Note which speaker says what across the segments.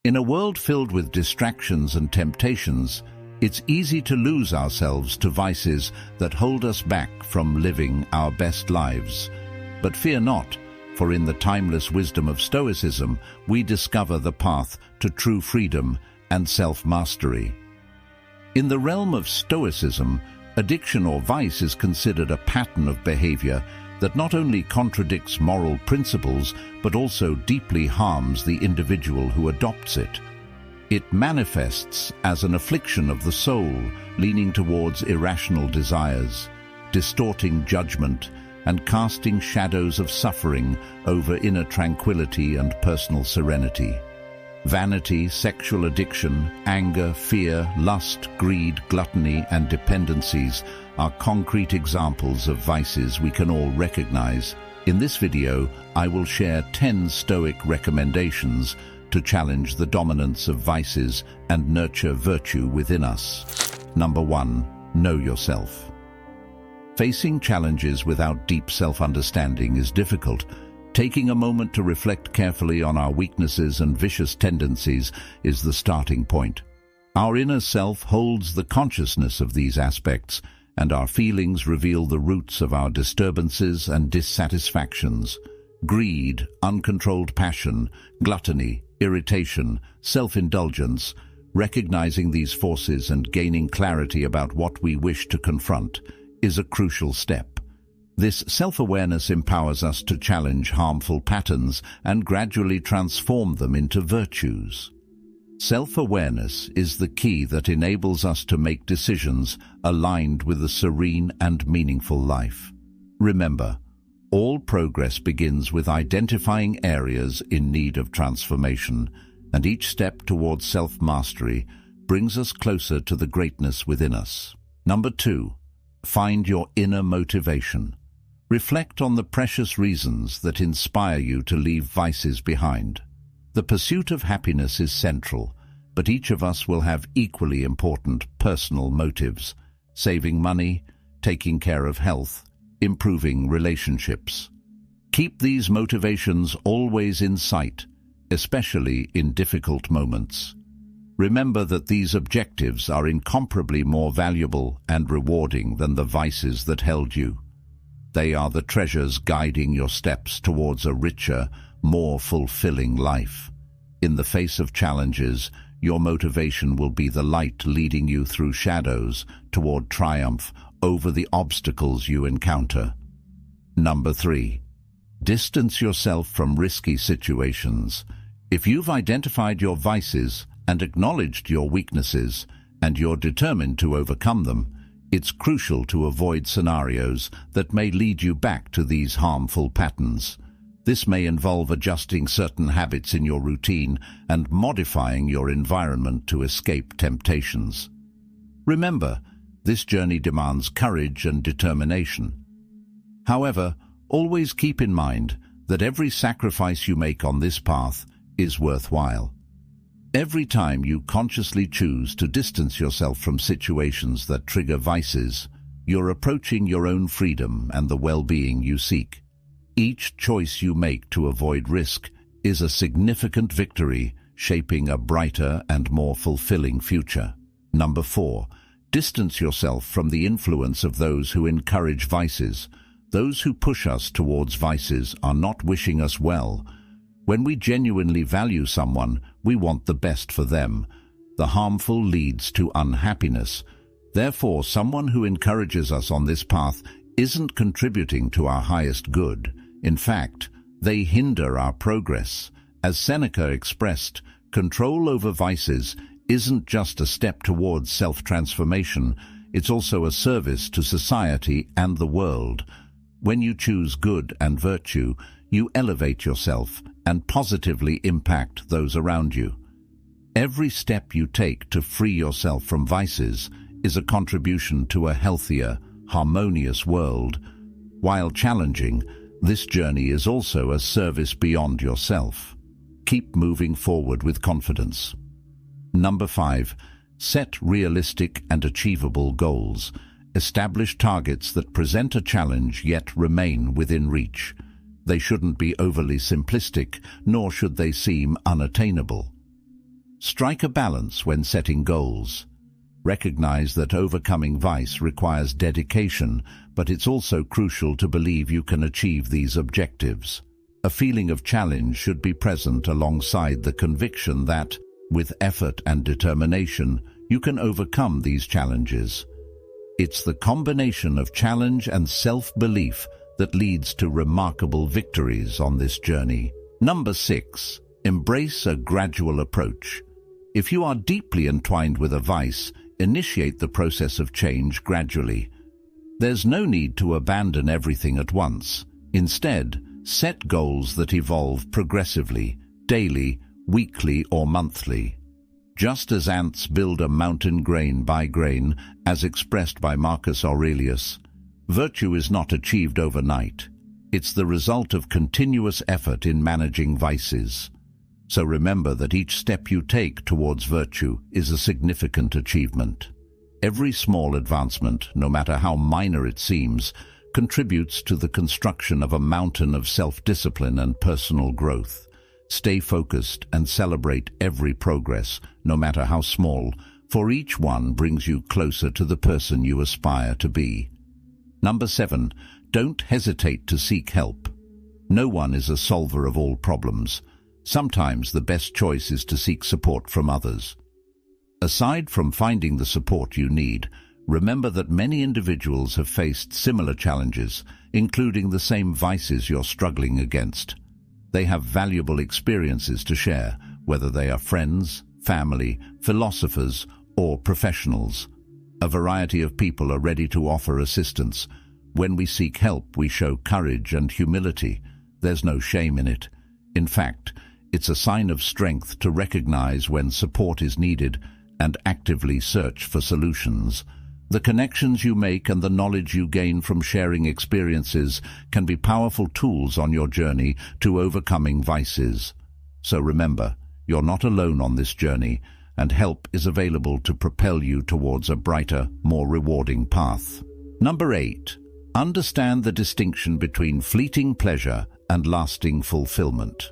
Speaker 1: In a world filled with distractions and temptations, it's easy to lose ourselves to vices that hold us back from living our best lives. But fear not, for in the timeless wisdom of Stoicism, we discover the path to true freedom and self-mastery. In the realm of Stoicism, addiction or vice is considered a pattern of behavior that not only contradicts moral principles but also deeply harms the individual who adopts it. It manifests as an affliction of the soul, leaning towards irrational desires, distorting judgment, and casting shadows of suffering over inner tranquility and personal serenity. Vanity, sexual addiction, anger, fear, lust, greed, gluttony, and dependencies are concrete examples of vices we can all recognize. In this video, I will share 10 Stoic recommendations to challenge the dominance of vices and nurture virtue within us. Number 1. Know yourself. Facing challenges without deep self-understanding is difficult. Taking a moment to reflect carefully on our weaknesses and vicious tendencies is the starting point. Our inner self holds the consciousness of these aspects, and our feelings reveal the roots of our disturbances and dissatisfactions. Greed, uncontrolled passion, gluttony, irritation, self-indulgence. Recognizing these forces and gaining clarity about what we wish to confront is a crucial step. This self-awareness empowers us to challenge harmful patterns and gradually transform them into virtues. Self-awareness is the key that enables us to make decisions aligned with a serene and meaningful life. Remember, all progress begins with identifying areas in need of transformation, and each step towards self-mastery brings us closer to the greatness within us. Number 2. Find your inner motivation. Reflect on the precious reasons that inspire you to leave vices behind. The pursuit of happiness is central, but each of us will have equally important personal motives: saving money, taking care of health, improving relationships. Keep these motivations always in sight, especially in difficult moments. Remember that these objectives are incomparably more valuable and rewarding than the vices that held you. They are the treasures guiding your steps towards a richer, more fulfilling life. In the face of challenges, your motivation will be the light leading you through shadows toward triumph over the obstacles you encounter. Number 3. Distance yourself from risky situations. If you've identified your vices and acknowledged your weaknesses, and you're determined to overcome them, it's crucial to avoid scenarios that may lead you back to these harmful patterns. This may involve adjusting certain habits in your routine and modifying your environment to escape temptations. Remember, this journey demands courage and determination. However, always keep in mind that every sacrifice you make on this path is worthwhile. Every time you consciously choose to distance yourself from situations that trigger vices, you're approaching your own freedom and the well-being you seek. Each choice you make to avoid risk is a significant victory, shaping a brighter and more fulfilling future. Number 4. Distance yourself from the influence of those who encourage vices. Those who push us towards vices are not wishing us well. When we genuinely value someone, we want the best for them. The harmful leads to unhappiness. Therefore, someone who encourages us on this path isn't contributing to our highest good. In fact, they hinder our progress. As Seneca expressed, control over vices isn't just a step towards self-transformation, it's also a service to society and the world. When you choose good and virtue, you elevate yourself and positively impact those around you. Every step you take to free yourself from vices is a contribution to a healthier, harmonious world. While challenging, this journey is also a service beyond yourself. Keep moving forward with confidence. Number 5. Set realistic and achievable goals. Establish targets that present a challenge yet remain within reach. They shouldn't be overly simplistic, nor should they seem unattainable. Strike a balance when setting goals. Recognize that overcoming vice requires dedication, but it's also crucial to believe you can achieve these objectives. A feeling of challenge should be present alongside the conviction that, with effort and determination, you can overcome these challenges. It's the combination of challenge and self-belief that leads to remarkable victories on this journey. Number 6. Embrace a gradual approach. If you are deeply entwined with a vice, initiate the process of change gradually. There's no need to abandon everything at once. Instead, set goals that evolve progressively, daily, weekly, or monthly. Just as ants build a mountain grain by grain, as expressed by Marcus Aurelius, virtue is not achieved overnight. It's the result of continuous effort in managing vices. So remember that each step you take towards virtue is a significant achievement. Every small advancement, no matter how minor it seems, contributes to the construction of a mountain of self-discipline and personal growth. Stay focused and celebrate every progress, no matter how small, for each one brings you closer to the person you aspire to be. Number 7. Don't hesitate to seek help. No one is a solver of all problems. Sometimes the best choice is to seek support from others. Aside from finding the support you need, remember that many individuals have faced similar challenges, including the same vices you're struggling against. They have valuable experiences to share, whether they are friends, family, philosophers, or professionals. A variety of people are ready to offer assistance. When we seek help, we show courage and humility. There's no shame in it. In fact, it's a sign of strength to recognize when support is needed and actively search for solutions. The connections you make and the knowledge you gain from sharing experiences can be powerful tools on your journey to overcoming vices. So remember, you're not alone on this journey, and help is available to propel you towards a brighter, more rewarding path. Number 8. Understand the distinction between fleeting pleasure and lasting fulfillment.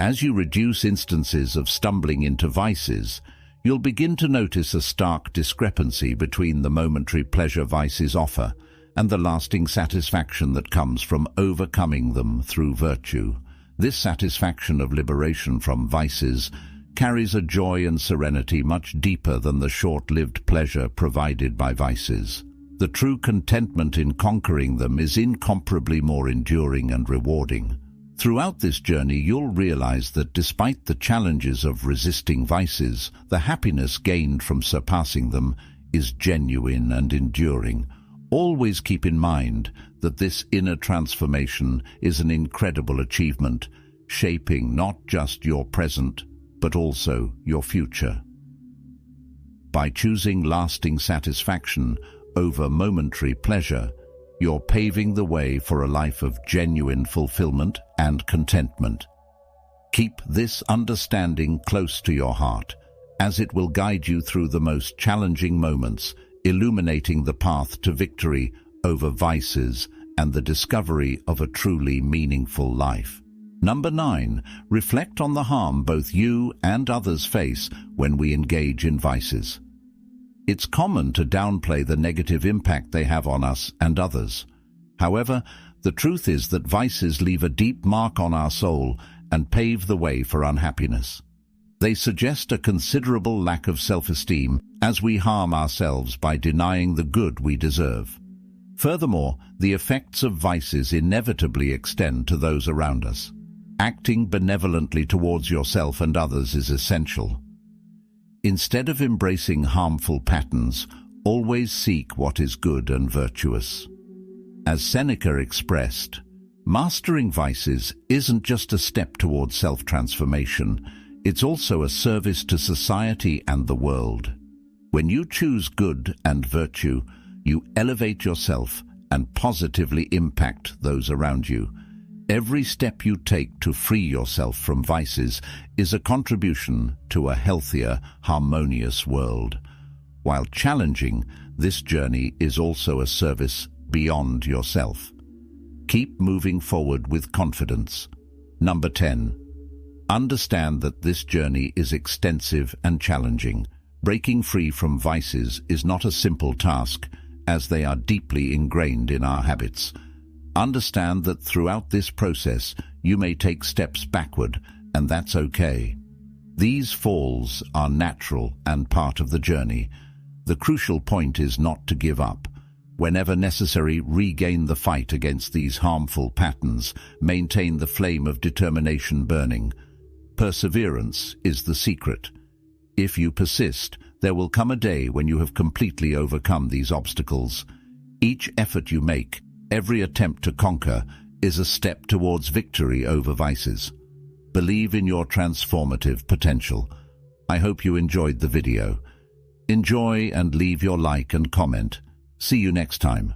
Speaker 1: As you reduce instances of stumbling into vices, you'll begin to notice a stark discrepancy between the momentary pleasure vices offer and the lasting satisfaction that comes from overcoming them through virtue. This satisfaction of liberation from vices carries a joy and serenity much deeper than the short-lived pleasure provided by vices. The true contentment in conquering them is incomparably more enduring and rewarding. Throughout this journey, you'll realize that despite the challenges of resisting vices, the happiness gained from surpassing them is genuine and enduring. Always keep in mind that this inner transformation is an incredible achievement, shaping not just your present, but also your future. By choosing lasting satisfaction over momentary pleasure, you're paving the way for a life of genuine fulfillment and contentment. Keep this understanding close to your heart, as it will guide you through the most challenging moments, illuminating the path to victory over vices and the discovery of a truly meaningful life. Number 9. Reflect on the harm both you and others face when we engage in vices. It's common to downplay the negative impact they have on us and others. However, the truth is that vices leave a deep mark on our soul and pave the way for unhappiness. They suggest a considerable lack of self-esteem as we harm ourselves by denying the good we deserve. Furthermore, the effects of vices inevitably extend to those around us. Acting benevolently towards yourself and others is essential. Instead of embracing harmful patterns, always seek what is good and virtuous. As Seneca expressed, mastering vices isn't just a step towards self-transformation, it's also a service to society and the world. When you choose good and virtue, you elevate yourself and positively impact those around you. Every step you take to free yourself from vices is a contribution to a healthier, harmonious world. While challenging, this journey is also a service beyond yourself. Keep moving forward with confidence. Number 10. Understand that this journey is extensive and challenging. Breaking free from vices is not a simple task, as they are deeply ingrained in our habits. Understand that throughout this process, you may take steps backward, and that's okay. These falls are natural and part of the journey. The crucial point is not to give up. Whenever necessary, regain the fight against these harmful patterns. Maintain the flame of determination burning. Perseverance is the secret. If you persist, there will come a day when you have completely overcome these obstacles. Each effort you make, every attempt to conquer, is a step towards victory over vices. Believe in your transformative potential. I hope you enjoyed the video. Enjoy and leave your like and comment. See you next time.